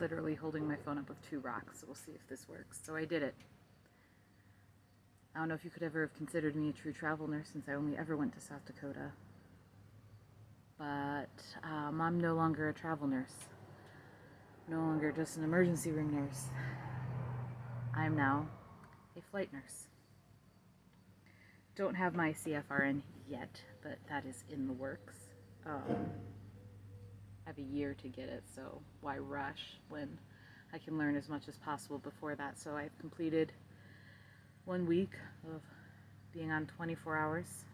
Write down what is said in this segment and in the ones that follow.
literally holding my phone up with 2 rocks, so we'll see if this works. So I did it. I don't know if you could ever have considered me a true travel nurse since I only ever went to South Dakota. But I'm no longer a travel nurse. No longer just an emergency room nurse. I am now a flight nurse. Don't have my CFRN yet, but that is in the works. I have a year to get it, so why rush when I can learn as much as possible before that. So I've completed 1 week of being on 24 hours.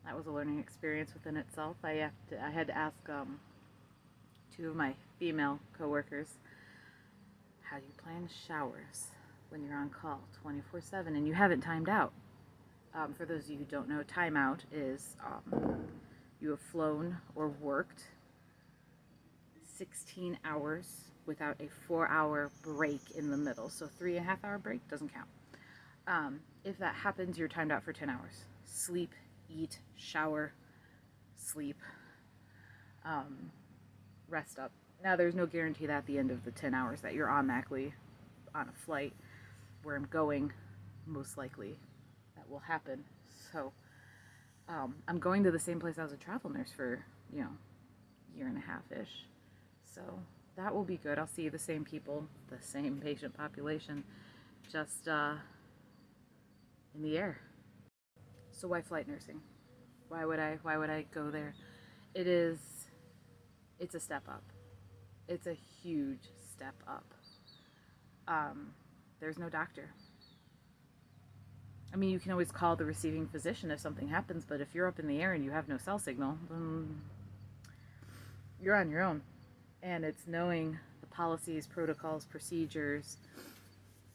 That was a learning experience within itself. I had to ask 2 of my female coworkers, how do you plan showers when you're on call 24/7 and you haven't timed out? For those of you who don't know, timeout is you have flown or worked 16 hours without a 4-hour break in the middle. So 3.5-hour break doesn't count. If that happens, you're timed out for 10 hours. Sleep, eat, shower, sleep, rest up. Now, there's no guarantee that at the end of the 10 hours that you're automatically on a flight where I'm going, most likely that will happen. So I'm going to the same place I was a travel nurse for, year and a half-ish. So that will be good. I'll see the same people, the same patient population, just in the air. So why flight nursing? Why would I go there? It's a step up. It's a huge step up. There's no doctor. I mean, you can always call the receiving physician if something happens, but if you're up in the air and you have no cell signal, then you're on your own. And it's knowing the policies, protocols, procedures,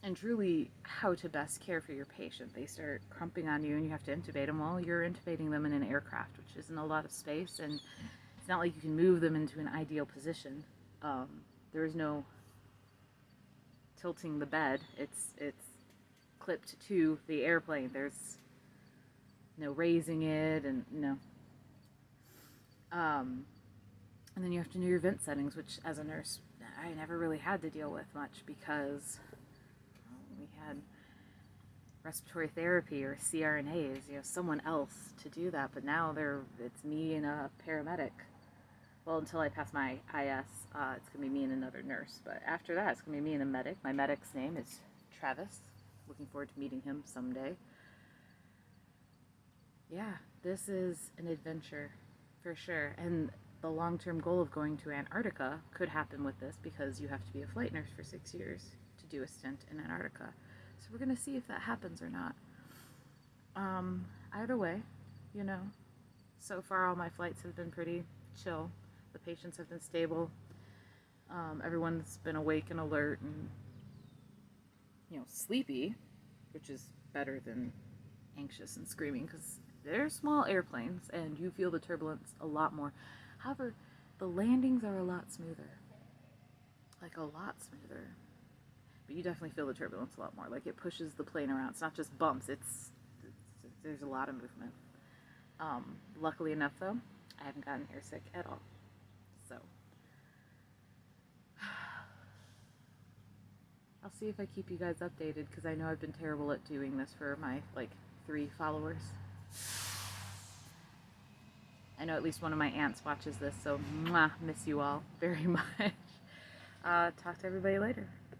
and truly how to best care for your patient. They start crumping on you and you have to intubate them. Well, you're intubating them in an aircraft, which isn't a lot of space, and it's not like you can move them into an ideal position. There is no tilting the bed. It's clipped to the airplane. There's no raising it, and no. And then you have to know your vent settings, which as a nurse, I never really had to deal with much because we had respiratory therapy or CRNAs, someone else to do that. But now it's me and a paramedic. Well, until I pass my IS, it's going to be me and another nurse. But after that, it's going to be me and a medic. My medic's name is Travis. Looking forward to meeting him someday. Yeah, this is an adventure for sure. And the long-term goal of going to Antarctica could happen with this because you have to be a flight nurse for 6 years to do a stint in Antarctica. So we're going to see if that happens or not. Either way, so far all my flights have been pretty chill. The patients have been stable. Everyone's been awake and alert and, sleepy, which is better than anxious and screaming because they're small airplanes and you feel the turbulence a lot more. However, the landings are a lot smoother. Like a lot smoother. But you definitely feel the turbulence a lot more. Like it pushes the plane around. It's not just bumps. There's a lot of movement. Luckily enough, though, I haven't gotten airsick at all. So I'll see if I keep you guys updated because I know I've been terrible at doing this for my 3 followers. I know at least one of my aunts watches this, so mwah, miss you all very much. Talk to everybody later.